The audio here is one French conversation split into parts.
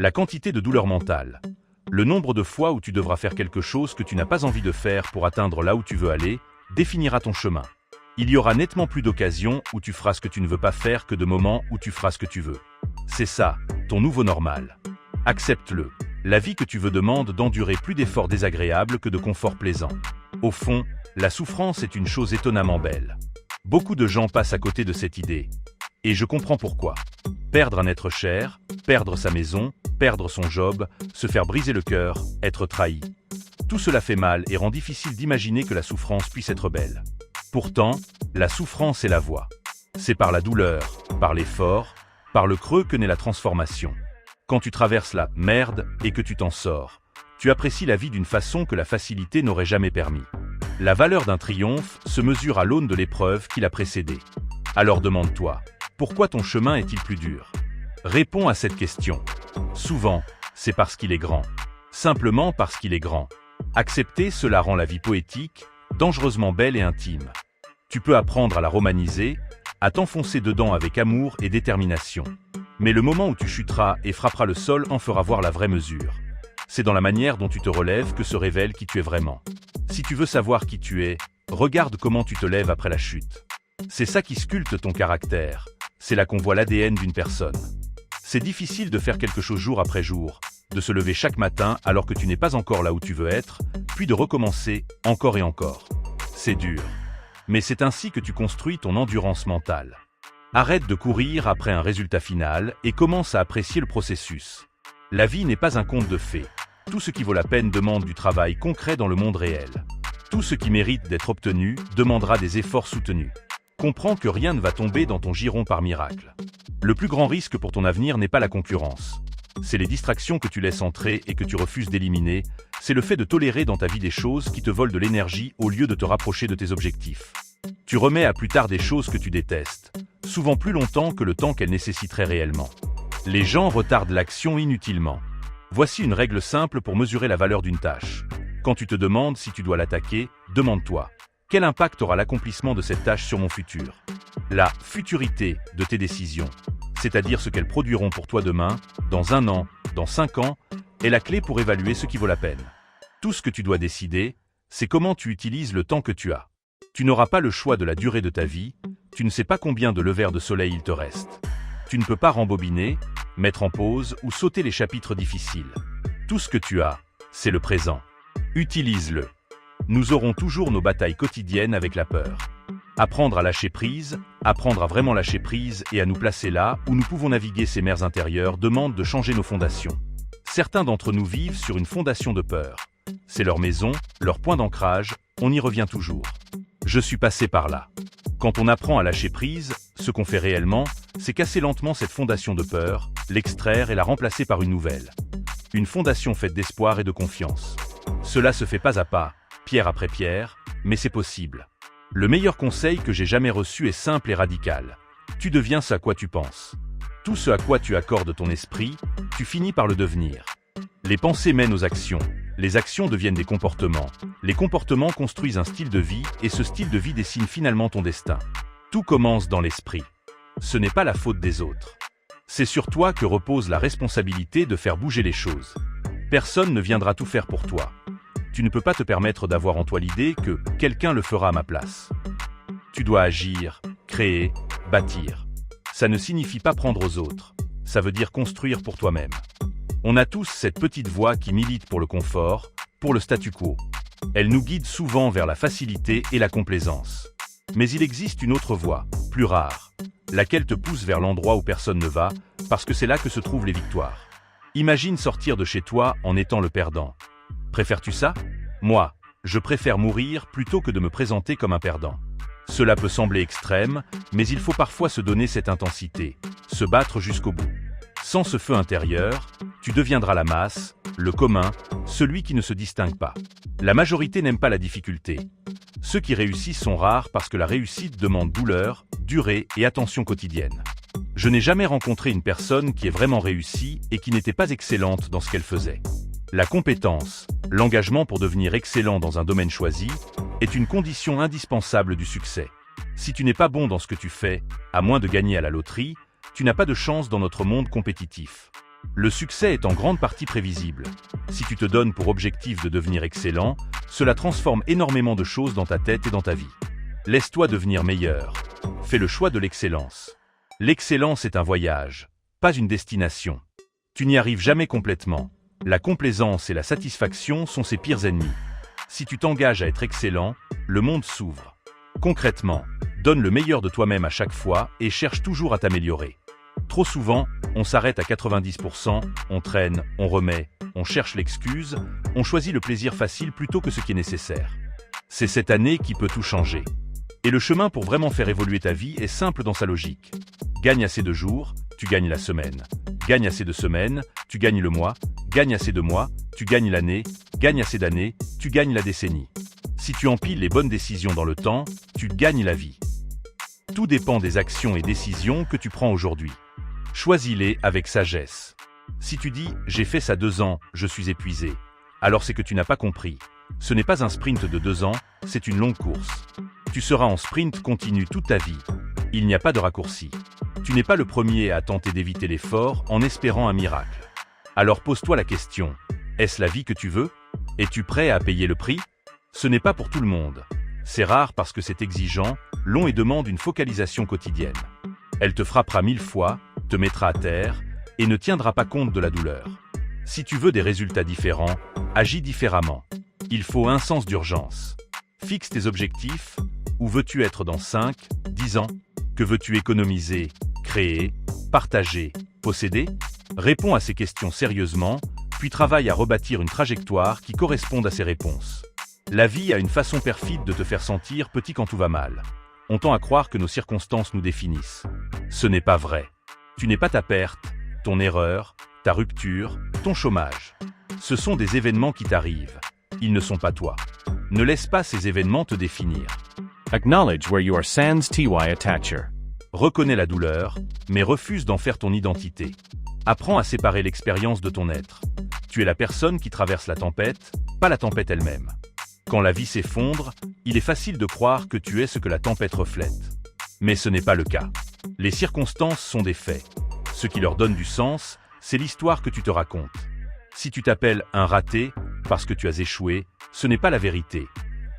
La quantité de douleur mentale. Le nombre de fois où tu devras faire quelque chose que tu n'as pas envie de faire pour atteindre là où tu veux aller, définira ton chemin. Il y aura nettement plus d'occasions où tu feras ce que tu ne veux pas faire que de moments où tu feras ce que tu veux. C'est ça, ton nouveau normal. Accepte-le. La vie que tu veux demande d'endurer plus d'efforts désagréables que de conforts plaisants. Au fond, la souffrance est une chose étonnamment belle. Beaucoup de gens passent à côté de cette idée. Et je comprends pourquoi. Perdre un être cher, perdre sa maison, perdre son job, se faire briser le cœur, être trahi. Tout cela fait mal et rend difficile d'imaginer que la souffrance puisse être belle. Pourtant, la souffrance est la voie. C'est par la douleur, par l'effort, par le creux que naît la transformation. Quand tu traverses la merde et que tu t'en sors, tu apprécies la vie d'une façon que la facilité n'aurait jamais permis. La valeur d'un triomphe se mesure à l'aune de l'épreuve qui l'a précédé. Alors demande-toi, pourquoi ton chemin est-il plus dur? Réponds à cette question. Souvent, c'est parce qu'il est grand. Simplement parce qu'il est grand. Accepter cela rend la vie poétique, dangereusement belle et intime. Tu peux apprendre à la romaniser, à t'enfoncer dedans avec amour et détermination. Mais le moment où tu chuteras et frapperas le sol en fera voir la vraie mesure. C'est dans la manière dont tu te relèves que se révèle qui tu es vraiment. Si tu veux savoir qui tu es, regarde comment tu te lèves après la chute. C'est ça qui sculpte ton caractère. C'est là qu'on voit l'ADN d'une personne. C'est difficile de faire quelque chose jour après jour, de se lever chaque matin alors que tu n'es pas encore là où tu veux être, puis de recommencer encore et encore. C'est dur. Mais c'est ainsi que tu construis ton endurance mentale. Arrête de courir après un résultat final et commence à apprécier le processus. La vie n'est pas un conte de fées. Tout ce qui vaut la peine demande du travail concret dans le monde réel. Tout ce qui mérite d'être obtenu demandera des efforts soutenus. Comprends que rien ne va tomber dans ton giron par miracle. Le plus grand risque pour ton avenir n'est pas la concurrence. C'est les distractions que tu laisses entrer et que tu refuses d'éliminer. C'est le fait de tolérer dans ta vie des choses qui te volent de l'énergie au lieu de te rapprocher de tes objectifs. Tu remets à plus tard des choses que tu détestes, souvent plus longtemps que le temps qu'elles nécessiteraient réellement. Les gens retardent l'action inutilement. Voici une règle simple pour mesurer la valeur d'une tâche. Quand tu te demandes si tu dois l'attaquer, demande-toi: quel impact aura l'accomplissement de cette tâche sur mon futur? La futurité de tes décisions, c'est-à-dire ce qu'elles produiront pour toi demain, dans 1 an, dans 5 ans, est la clé pour évaluer ce qui vaut la peine. Tout ce que tu dois décider, c'est comment tu utilises le temps que tu as. Tu n'auras pas le choix de la durée de ta vie, tu ne sais pas combien de levers de soleil il te reste. Tu ne peux pas rembobiner, mettre en pause ou sauter les chapitres difficiles. Tout ce que tu as, c'est le présent. Utilise-le. Nous aurons toujours nos batailles quotidiennes avec la peur. Apprendre à lâcher prise, apprendre à vraiment lâcher prise et à nous placer là où nous pouvons naviguer ces mers intérieures demande de changer nos fondations. Certains d'entre nous vivent sur une fondation de peur. C'est leur maison, leur point d'ancrage, on y revient toujours. Je suis passé par là. Quand on apprend à lâcher prise, ce qu'on fait réellement, c'est casser lentement cette fondation de peur, l'extraire et la remplacer par une nouvelle. Une fondation faite d'espoir et de confiance. Cela se fait pas à pas, pierre après pierre, mais c'est possible. Le meilleur conseil que j'ai jamais reçu est simple et radical. Tu deviens ce à quoi tu penses. Tout ce à quoi tu accordes ton esprit, tu finis par le devenir. Les pensées mènent aux actions. Les actions deviennent des comportements. Les comportements construisent un style de vie et ce style de vie dessine finalement ton destin. Tout commence dans l'esprit. Ce n'est pas la faute des autres. C'est sur toi que repose la responsabilité de faire bouger les choses. Personne ne viendra tout faire pour toi. Tu ne peux pas te permettre d'avoir en toi l'idée que quelqu'un le fera à ma place. Tu dois agir, créer, bâtir. Ça ne signifie pas prendre aux autres. Ça veut dire construire pour toi-même. On a tous cette petite voix qui milite pour le confort, pour le statu quo. Elle nous guide souvent vers la facilité et la complaisance. Mais il existe une autre voie, plus rare, laquelle te pousse vers l'endroit où personne ne va, parce que c'est là que se trouvent les victoires. Imagine sortir de chez toi en étant le perdant. Préfères-tu ça? Moi, je préfère mourir plutôt que de me présenter comme un perdant. Cela peut sembler extrême, mais il faut parfois se donner cette intensité, se battre jusqu'au bout. Sans ce feu intérieur, tu deviendras la masse, le commun, celui qui ne se distingue pas. La majorité n'aime pas la difficulté. Ceux qui réussissent sont rares parce que la réussite demande douleur, durée et attention quotidienne. Je n'ai jamais rencontré une personne qui ait vraiment réussi et qui n'était pas excellente dans ce qu'elle faisait. La compétence, l'engagement pour devenir excellent dans un domaine choisi, est une condition indispensable du succès. Si tu n'es pas bon dans ce que tu fais, à moins de gagner à la loterie, tu n'as pas de chance dans notre monde compétitif. Le succès est en grande partie prévisible. Si tu te donnes pour objectif de devenir excellent, cela transforme énormément de choses dans ta tête et dans ta vie. Laisse-toi devenir meilleur. Fais le choix de l'excellence. L'excellence est un voyage, pas une destination. Tu n'y arrives jamais complètement. La complaisance et la satisfaction sont ses pires ennemis. Si tu t'engages à être excellent, le monde s'ouvre. Concrètement, donne le meilleur de toi-même à chaque fois et cherche toujours à t'améliorer. Trop souvent, on s'arrête à 90%, on traîne, on remet, on cherche l'excuse, on choisit le plaisir facile plutôt que ce qui est nécessaire. C'est cette année qui peut tout changer. Et le chemin pour vraiment faire évoluer ta vie est simple dans sa logique. Gagne assez de jours, tu gagnes la semaine. Gagne assez de semaines, tu gagnes le mois. Gagne assez de mois, tu gagnes l'année. Gagne assez d'années, tu gagnes la décennie. Si tu empiles les bonnes décisions dans le temps, tu gagnes la vie. Tout dépend des actions et décisions que tu prends aujourd'hui. Choisis-les avec sagesse. Si tu dis « j'ai fait ça 2 ans, je suis épuisé », alors c'est que tu n'as pas compris. Ce n'est pas un sprint de 2 ans, c'est une longue course. Tu seras en sprint continu toute ta vie. Il n'y a pas de raccourci. Tu n'es pas le premier à tenter d'éviter l'effort en espérant un miracle. Alors pose-toi la question, est-ce la vie que tu veux? Es-tu prêt à payer le prix? Ce n'est pas pour tout le monde. C'est rare parce que c'est exigeant, long et demande une focalisation quotidienne. Elle te frappera 1000 fois, te mettra à terre et ne tiendra pas compte de la douleur. Si tu veux des résultats différents, agis différemment. Il faut un sens d'urgence. Fixe tes objectifs. Où veux-tu être dans 5, 10 ans? Que veux-tu économiser, créer, partager, posséder? Réponds à ces questions sérieusement, puis travaille à rebâtir une trajectoire qui corresponde à ces réponses. La vie a une façon perfide de te faire sentir petit quand tout va mal. On tend à croire que nos circonstances nous définissent. Ce n'est pas vrai. Tu n'es pas ta perte, ton erreur, ta rupture, ton chômage. Ce sont des événements qui t'arrivent. Ils ne sont pas toi. Ne laisse pas ces événements te définir. Acknowledge where you are sans ty attacher. Reconnais la douleur, mais refuse d'en faire ton identité. Apprends à séparer l'expérience de ton être. Tu es la personne qui traverse la tempête, pas la tempête elle-même. Quand la vie s'effondre, il est facile de croire que tu es ce que la tempête reflète. Mais ce n'est pas le cas. Les circonstances sont des faits. Ce qui leur donne du sens, c'est l'histoire que tu te racontes. Si tu t'appelles un raté parce que tu as échoué, ce n'est pas la vérité.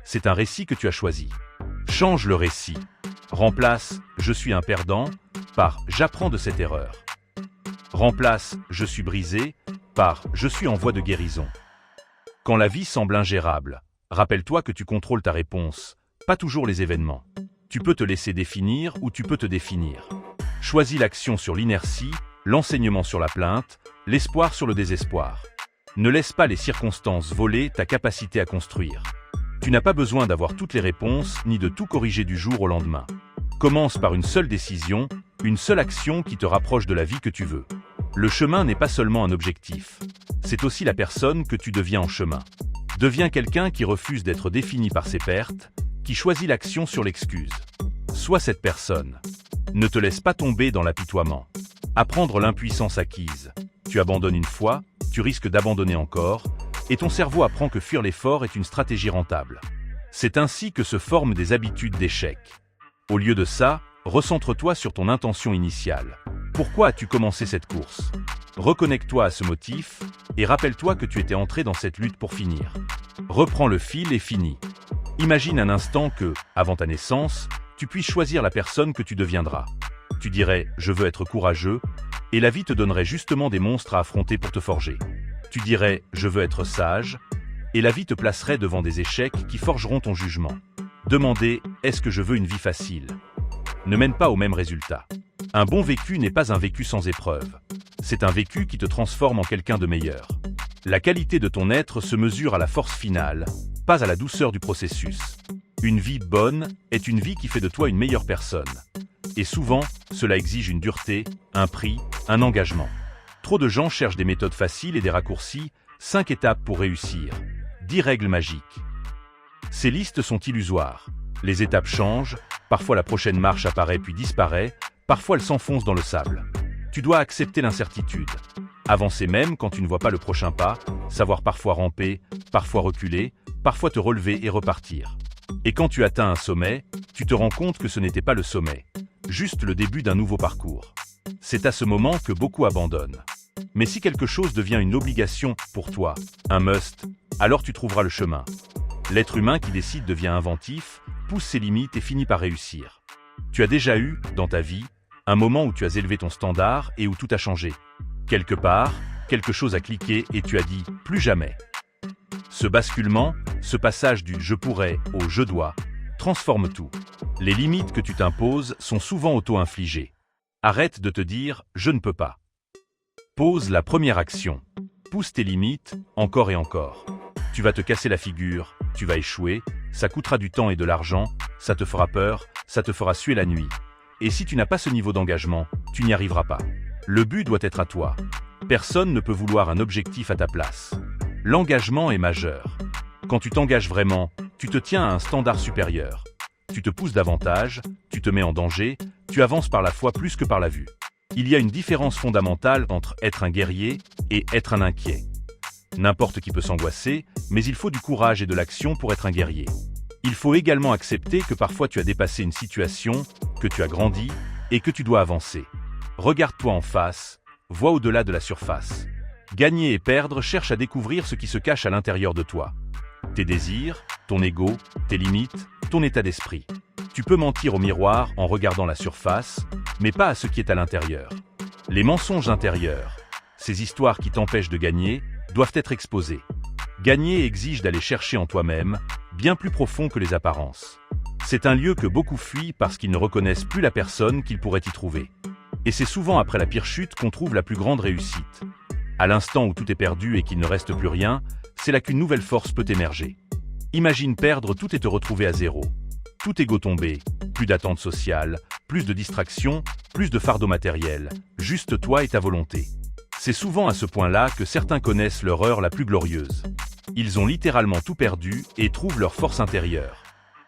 C'est un récit que tu as choisi. Change le récit. Remplace « je suis un perdant » par « j'apprends de cette erreur ». Remplace « je suis brisé » par « je suis en voie de guérison ». Quand la vie semble ingérable, rappelle-toi que tu contrôles ta réponse, pas toujours les événements. Tu peux te laisser définir ou tu peux te définir. Choisis l'action sur l'inertie, l'enseignement sur la plainte, l'espoir sur le désespoir. Ne laisse pas les circonstances voler ta capacité à construire. Tu n'as pas besoin d'avoir toutes les réponses ni de tout corriger du jour au lendemain. Commence par une seule décision, une seule action qui te rapproche de la vie que tu veux. Le chemin n'est pas seulement un objectif, c'est aussi la personne que tu deviens en chemin. Deviens quelqu'un qui refuse d'être défini par ses pertes, qui choisit l'action sur l'excuse. Sois cette personne. Ne te laisse pas tomber dans l'apitoiement. Apprendre l'impuissance acquise. Tu abandonnes une fois, tu risques d'abandonner encore, et ton cerveau apprend que fuir l'effort est une stratégie rentable. C'est ainsi que se forment des habitudes d'échec. Au lieu de ça, recentre-toi sur ton intention initiale. Pourquoi as-tu commencé cette course? Reconnecte-toi à ce motif et rappelle-toi que tu étais entré dans cette lutte pour finir. Reprends le fil et finis. Imagine un instant que, avant ta naissance, tu puisses choisir la personne que tu deviendras. Tu dirais « je veux être courageux » et la vie te donnerait justement des monstres à affronter pour te forger. Tu dirais « je veux être sage » et la vie te placerait devant des échecs qui forgeront ton jugement. Demander « est-ce que je veux une vie facile ?» ne mène pas au même résultat. Un bon vécu n'est pas un vécu sans épreuve. C'est un vécu qui te transforme en quelqu'un de meilleur. La qualité de ton être se mesure à la force finale, pas à la douceur du processus. Une vie bonne est une vie qui fait de toi une meilleure personne. Et souvent, cela exige une dureté, un prix, un engagement. Trop de gens cherchent des méthodes faciles et des raccourcis, 5 étapes pour réussir, 10 règles magiques. Ces listes sont illusoires. Les étapes changent, parfois la prochaine marche apparaît puis disparaît, parfois elle s'enfonce dans le sable. Tu dois accepter l'incertitude. Avancer même quand tu ne vois pas le prochain pas, savoir parfois ramper, parfois reculer, parfois te relever et repartir. Et quand tu atteins un sommet, tu te rends compte que ce n'était pas le sommet, juste le début d'un nouveau parcours. C'est à ce moment que beaucoup abandonnent. Mais si quelque chose devient une obligation pour toi, un must, alors tu trouveras le chemin. L'être humain qui décide devient inventif, pousse ses limites et finit par réussir. Tu as déjà eu, dans ta vie, un moment où tu as élevé ton standard et où tout a changé. Quelque part, quelque chose a cliqué et tu as dit « plus jamais ». Ce basculement, ce passage du « je pourrais » au « je dois », transforme tout. Les limites que tu t'imposes sont souvent auto-infligées. Arrête de te dire « je ne peux pas ». Pose la première action. Pousse tes limites, encore et encore. Tu vas te casser la figure, tu vas échouer, ça coûtera du temps et de l'argent, ça te fera peur, ça te fera suer la nuit. Et si tu n'as pas ce niveau d'engagement, tu n'y arriveras pas. Le but doit être à toi. Personne ne peut vouloir un objectif à ta place. L'engagement est majeur. Quand tu t'engages vraiment, tu te tiens à un standard supérieur. Tu te pousses davantage, tu te mets en danger, tu avances par la foi plus que par la vue. Il y a une différence fondamentale entre être un guerrier et être un inquiet. N'importe qui peut s'angoisser, mais il faut du courage et de l'action pour être un guerrier. Il faut également accepter que parfois tu as dépassé une situation, que tu as grandi et que tu dois avancer. Regarde-toi en face, vois au-delà de la surface. Gagner et perdre cherche à découvrir ce qui se cache à l'intérieur de toi. Tes désirs, ton ego, tes limites, ton état d'esprit. Tu peux mentir au miroir en regardant la surface, mais pas à ce qui est à l'intérieur. Les mensonges intérieurs, ces histoires qui t'empêchent de gagner, doivent être exposées. Gagner exige d'aller chercher en toi-même, bien plus profond que les apparences. C'est un lieu que beaucoup fuient parce qu'ils ne reconnaissent plus la personne qu'ils pourraient y trouver. Et c'est souvent après la pire chute qu'on trouve la plus grande réussite. À l'instant où tout est perdu et qu'il ne reste plus rien, c'est là qu'une nouvelle force peut émerger. Imagine perdre tout et te retrouver à zéro. Tout ego tombé, plus d'attente sociale, plus de distractions, plus de fardeau matériel, juste toi et ta volonté. C'est souvent à ce point-là que certains connaissent leur heure la plus glorieuse. Ils ont littéralement tout perdu et trouvent leur force intérieure.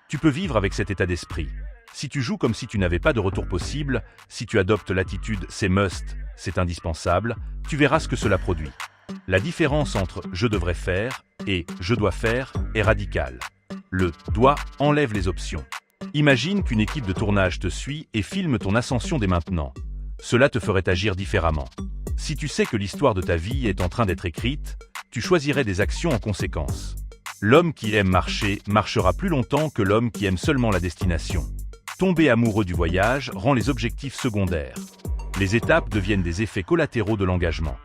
Tu peux vivre avec cet état d'esprit. Si tu joues comme si tu n'avais pas de retour possible, si tu adoptes l'attitude « c'est must », c'est indispensable, tu verras ce que cela produit. La différence entre « je devrais faire » et « je dois faire » est radicale. Le « doit » enlève les options. Imagine qu'une équipe de tournage te suit et filme ton ascension dès maintenant. Cela te ferait agir différemment. Si tu sais que l'histoire de ta vie est en train d'être écrite, tu choisirais des actions en conséquence. L'homme qui aime marcher marchera plus longtemps que l'homme qui aime seulement la destination. Tomber amoureux du voyage rend les objectifs secondaires. Les étapes deviennent des effets collatéraux de l'engagement.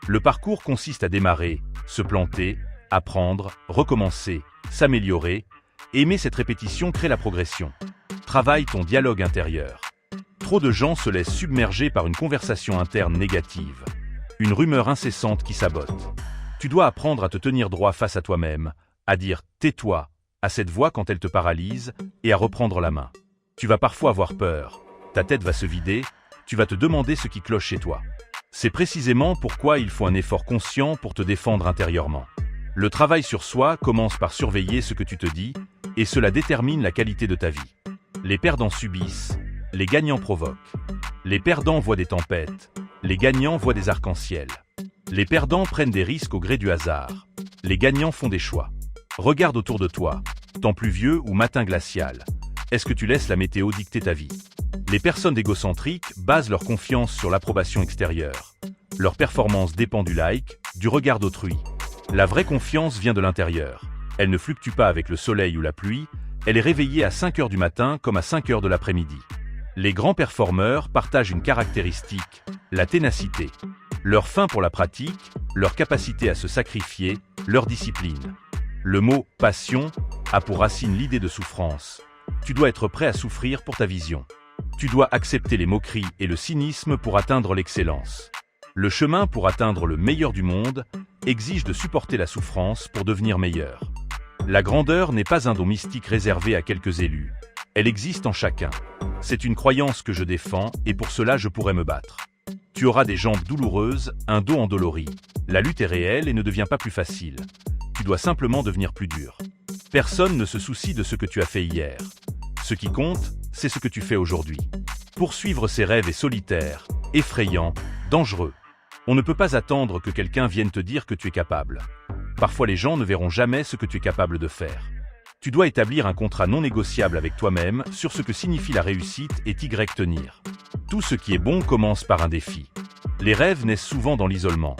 Le parcours consiste à démarrer, se planter, apprendre, recommencer, s'améliorer. Aimer cette répétition crée la progression. Travaille ton dialogue intérieur. Trop de gens se laissent submerger par une conversation interne négative. Une rumeur incessante qui sabote. Tu dois apprendre à te tenir droit face à toi-même, à dire « tais-toi » à cette voix quand elle te paralyse et à reprendre la main. Tu vas parfois avoir peur, ta tête va se vider, tu vas te demander ce qui cloche chez toi. C'est précisément pourquoi il faut un effort conscient pour te défendre intérieurement. Le travail sur soi commence par surveiller ce que tu te dis, et cela détermine la qualité de ta vie. Les perdants subissent, les gagnants provoquent. Les perdants voient des tempêtes, les gagnants voient des arcs-en-ciel. Les perdants prennent des risques au gré du hasard, les gagnants font des choix. Regarde autour de toi, temps pluvieux ou matin glacial. Est-ce que tu laisses la météo dicter ta vie? Les personnes égocentriques basent leur confiance sur l'approbation extérieure. Leur performance dépend du like, du regard d'autrui. La vraie confiance vient de l'intérieur. Elle ne fluctue pas avec le soleil ou la pluie, elle est réveillée à 5 heures du matin comme à 5 heures de l'après-midi. Les grands performeurs partagent une caractéristique, la ténacité. Leur faim pour la pratique, leur capacité à se sacrifier, leur discipline. Le mot « passion » a pour racine l'idée de souffrance. Tu dois être prêt à souffrir pour ta vision. Tu dois accepter les moqueries et le cynisme pour atteindre l'excellence. Le chemin pour atteindre le meilleur du monde exige de supporter la souffrance pour devenir meilleur. La grandeur n'est pas un don mystique réservé à quelques élus. Elle existe en chacun. C'est une croyance que je défends et pour cela je pourrais me battre. Tu auras des jambes douloureuses, un dos endolori. La lutte est réelle et ne devient pas plus facile. Tu dois simplement devenir plus dur. Personne ne se soucie de ce que tu as fait hier. Ce qui compte, c'est ce que tu fais aujourd'hui. Poursuivre ses rêves est solitaire, effrayant, dangereux. On ne peut pas attendre que quelqu'un vienne te dire que tu es capable. Parfois les gens ne verront jamais ce que tu es capable de faire. Tu dois établir un contrat non négociable avec toi-même sur ce que signifie la réussite et tenir. Tout ce qui est bon commence par un défi. Les rêves naissent souvent dans l'isolement.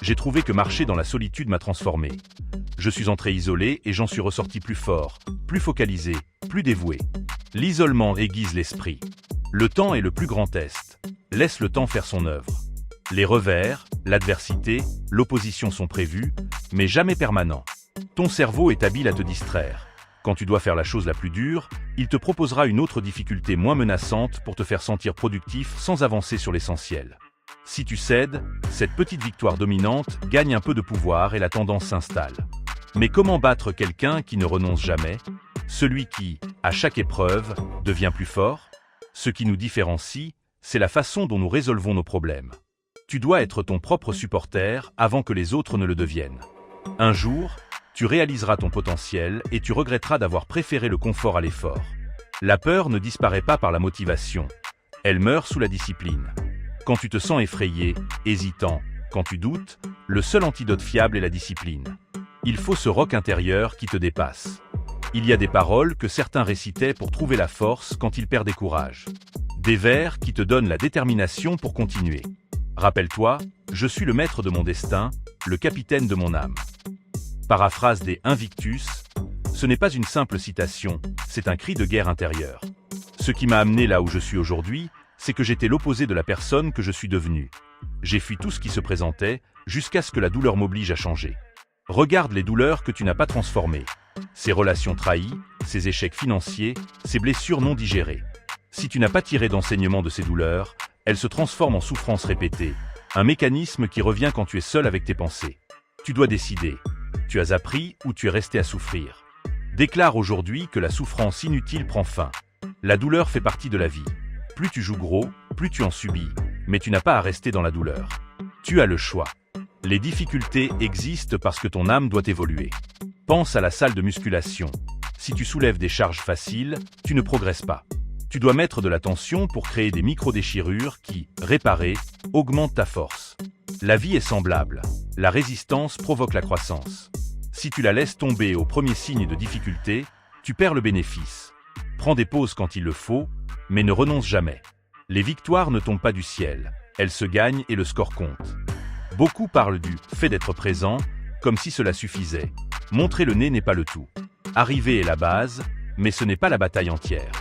J'ai trouvé que marcher dans la solitude m'a transformé. Je suis entré isolé et j'en suis ressorti plus fort, plus focalisé, plus dévoué. L'isolement aiguise l'esprit. Le temps est le plus grand test. Laisse le temps faire son œuvre. Les revers, l'adversité, l'opposition sont prévus, mais jamais permanents. Ton cerveau est habile à te distraire. Quand tu dois faire la chose la plus dure, il te proposera une autre difficulté moins menaçante pour te faire sentir productif sans avancer sur l'essentiel. Si tu cèdes, cette petite victoire dominante gagne un peu de pouvoir et la tendance s'installe. Mais comment battre quelqu'un qui ne renonce jamais? Celui qui, à chaque épreuve, devient plus fort? Ce qui nous différencie, c'est la façon dont nous résolvons nos problèmes. Tu dois être ton propre supporter avant que les autres ne le deviennent. Un jour, tu réaliseras ton potentiel et tu regretteras d'avoir préféré le confort à l'effort. La peur ne disparaît pas par la motivation. Elle meurt sous la discipline. Quand tu te sens effrayé, hésitant, quand tu doutes, le seul antidote fiable est la discipline. Il faut ce roc intérieur qui te dépasse. Il y a des paroles que certains récitaient pour trouver la force quand ils perdaient courage. Des vers qui te donnent la détermination pour continuer. Rappelle-toi, je suis le maître de mon destin, le capitaine de mon âme. Paraphrase des Invictus, ce n'est pas une simple citation, c'est un cri de guerre intérieure. Ce qui m'a amené là où je suis aujourd'hui, c'est que j'étais l'opposé de la personne que je suis devenue. J'ai fui tout ce qui se présentait, jusqu'à ce que la douleur m'oblige à changer. Regarde les douleurs que tu n'as pas transformées. Ces relations trahies, ces échecs financiers, ces blessures non digérées. Si tu n'as pas tiré d'enseignement de ces douleurs, elles se transforment en souffrance répétée, un mécanisme qui revient quand tu es seul avec tes pensées. Tu dois décider. Tu as appris ou tu es resté à souffrir. Déclare aujourd'hui que la souffrance inutile prend fin. La douleur fait partie de la vie. Plus tu joues gros, plus tu en subis, mais tu n'as pas à rester dans la douleur. Tu as le choix. Les difficultés existent parce que ton âme doit évoluer. Pense à la salle de musculation. Si tu soulèves des charges faciles, tu ne progresses pas. Tu dois mettre de la tension pour créer des micro-déchirures qui, réparées, augmentent ta force. La vie est semblable. La résistance provoque la croissance. Si tu la laisses tomber au premier signe de difficulté, tu perds le bénéfice. Prends des pauses quand il le faut, mais ne renonce jamais. Les victoires ne tombent pas du ciel. Elles se gagnent et le score compte. Beaucoup parlent du fait d'être présent, comme si cela suffisait. Montrer le nez n'est pas le tout. Arriver est la base, mais ce n'est pas la bataille entière.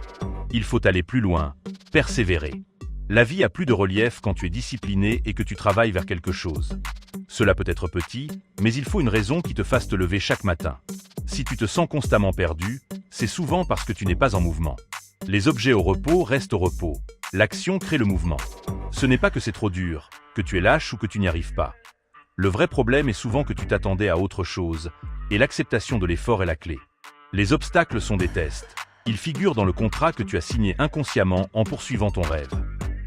Il faut aller plus loin, persévérer. La vie a plus de relief quand tu es discipliné et que tu travailles vers quelque chose. Cela peut être petit, mais il faut une raison qui te fasse te lever chaque matin. Si tu te sens constamment perdu, c'est souvent parce que tu n'es pas en mouvement. Les objets au repos restent au repos. L'action crée le mouvement. Ce n'est pas que c'est trop dur, que tu es lâche ou que tu n'y arrives pas. Le vrai problème est souvent que tu t'attendais à autre chose, et l'acceptation de l'effort est la clé. Les obstacles sont des tests. Ils figurent dans le contrat que tu as signé inconsciemment en poursuivant ton rêve.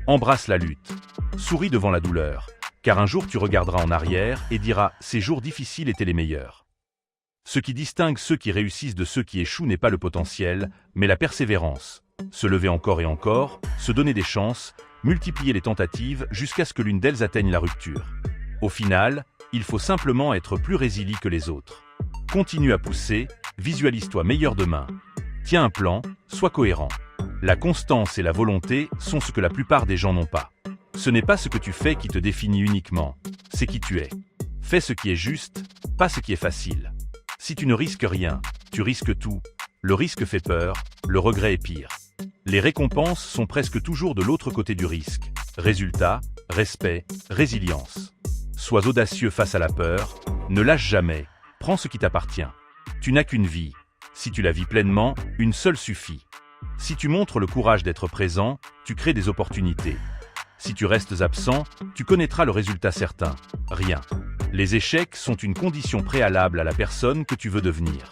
Embrasse la lutte. Souris devant la douleur, car un jour tu regarderas en arrière et diras « ces jours difficiles étaient les meilleurs ». Ce qui distingue ceux qui réussissent de ceux qui échouent n'est pas le potentiel, mais la persévérance. Se lever encore et encore, se donner des chances, multiplier les tentatives jusqu'à ce que l'une d'elles atteigne la rupture. Au final, il faut simplement être plus résilient que les autres. Continue à pousser, visualise-toi meilleur demain. Tiens un plan, sois cohérent. La constance et la volonté sont ce que la plupart des gens n'ont pas. Ce n'est pas ce que tu fais qui te définit uniquement, c'est qui tu es. Fais ce qui est juste, pas ce qui est facile. Si tu ne risques rien, tu risques tout. Le risque fait peur, le regret est pire. Les récompenses sont presque toujours de l'autre côté du risque. Résultat, respect, résilience. Sois audacieux face à la peur, ne lâche jamais, prends ce qui t'appartient. Tu n'as qu'une vie. Si tu la vis pleinement, une seule suffit. Si tu montres le courage d'être présent, tu crées des opportunités. Si tu restes absent, tu connaîtras le résultat certain. Rien. Les échecs sont une condition préalable à la personne que tu veux devenir.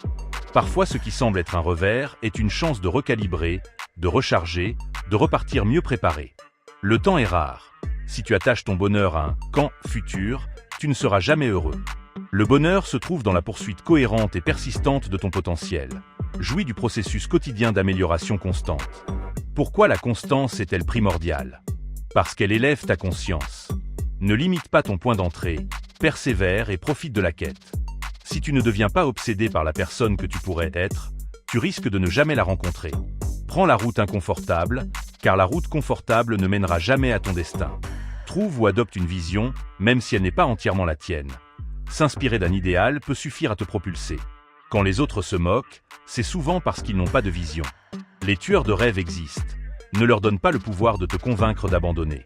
Parfois, ce qui semble être un revers est une chance de recalibrer, de recharger, de repartir mieux préparé. Le temps est rare. Si tu attaches ton bonheur à un « quand » futur, tu ne seras jamais heureux. Le bonheur se trouve dans la poursuite cohérente et persistante de ton potentiel. Jouis du processus quotidien d'amélioration constante. Pourquoi la constance est-elle primordiale? Parce qu'elle élève ta conscience. Ne limite pas ton point d'entrée, persévère et profite de la quête. Si tu ne deviens pas obsédé par la personne que tu pourrais être, tu risques de ne jamais la rencontrer. Prends la route inconfortable, car la route confortable ne mènera jamais à ton destin. Trouve ou adopte une vision, même si elle n'est pas entièrement la tienne. S'inspirer d'un idéal peut suffire à te propulser. Quand les autres se moquent, c'est souvent parce qu'ils n'ont pas de vision. Les tueurs de rêves existent. Ne leur donne pas le pouvoir de te convaincre d'abandonner.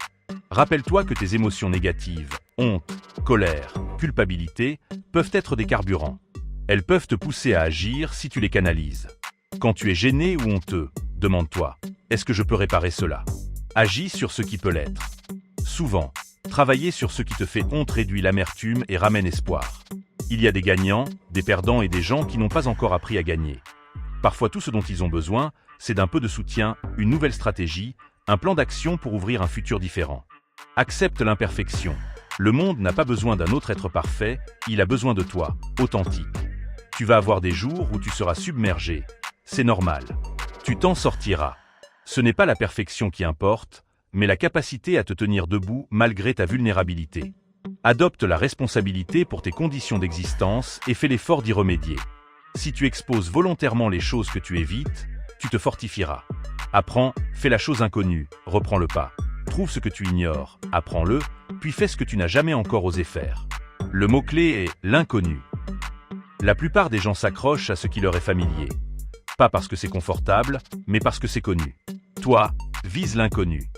Rappelle-toi que tes émotions négatives, honte, colère, culpabilité, peuvent être des carburants. Elles peuvent te pousser à agir si tu les canalises. Quand tu es gêné ou honteux, demande-toi, est-ce que je peux réparer cela? Agis sur ce qui peut l'être. Souvent, travailler sur ce qui te fait honte réduit l'amertume et ramène espoir. Il y a des gagnants, des perdants et des gens qui n'ont pas encore appris à gagner. Parfois tout ce dont ils ont besoin, c'est d'un peu de soutien, une nouvelle stratégie, un plan d'action pour ouvrir un futur différent. Accepte l'imperfection. Le monde n'a pas besoin d'un autre être parfait, il a besoin de toi, authentique. Tu vas avoir des jours où tu seras submergé. C'est normal. Tu t'en sortiras. Ce n'est pas la perfection qui importe, mais la capacité à te tenir debout malgré ta vulnérabilité. Adopte la responsabilité pour tes conditions d'existence et fais l'effort d'y remédier. Si tu exposes volontairement les choses que tu évites, tu te fortifieras. Apprends, fais la chose inconnue, reprends le pas. Trouve ce que tu ignores, apprends-le, puis fais ce que tu n'as jamais encore osé faire. Le mot-clé est l'inconnu. La plupart des gens s'accrochent à ce qui leur est familier. Pas parce que c'est confortable, mais parce que c'est connu. Toi, vise l'inconnu.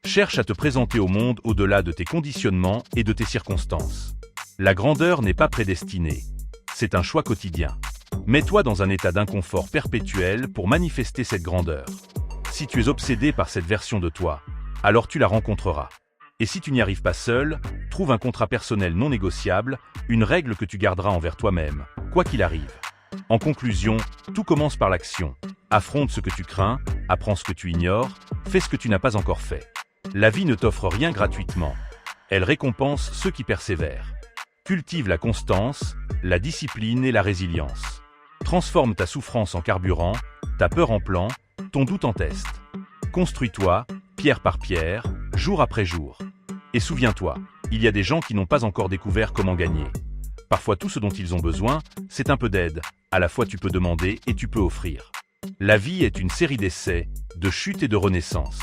Cherche à te présenter au monde au-delà de tes conditionnements et de tes circonstances. La grandeur n'est pas prédestinée. C'est un choix quotidien. Mets-toi dans un état d'inconfort perpétuel pour manifester cette grandeur. Si tu es obsédé par cette version de toi, alors tu la rencontreras. Et si tu n'y arrives pas seul, trouve un contrat personnel non négociable, une règle que tu garderas envers toi-même, quoi qu'il arrive. En conclusion, tout commence par l'action. Affronte ce que tu crains, apprends ce que tu ignores, fais ce que tu n'as pas encore fait. La vie ne t'offre rien gratuitement. Elle récompense ceux qui persévèrent. Cultive la constance, la discipline et la résilience. Transforme ta souffrance en carburant, ta peur en plan, ton doute en test. Construis-toi, pierre par pierre, jour après jour. Et souviens-toi, il y a des gens qui n'ont pas encore découvert comment gagner. Parfois tout ce dont ils ont besoin, c'est un peu d'aide. À la fois tu peux demander et tu peux offrir. La vie est une série d'essais, de chutes et de renaissances.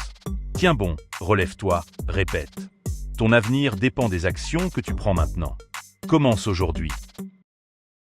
Tiens bon, relève-toi, répète. Ton avenir dépend des actions que tu prends maintenant. Commence aujourd'hui.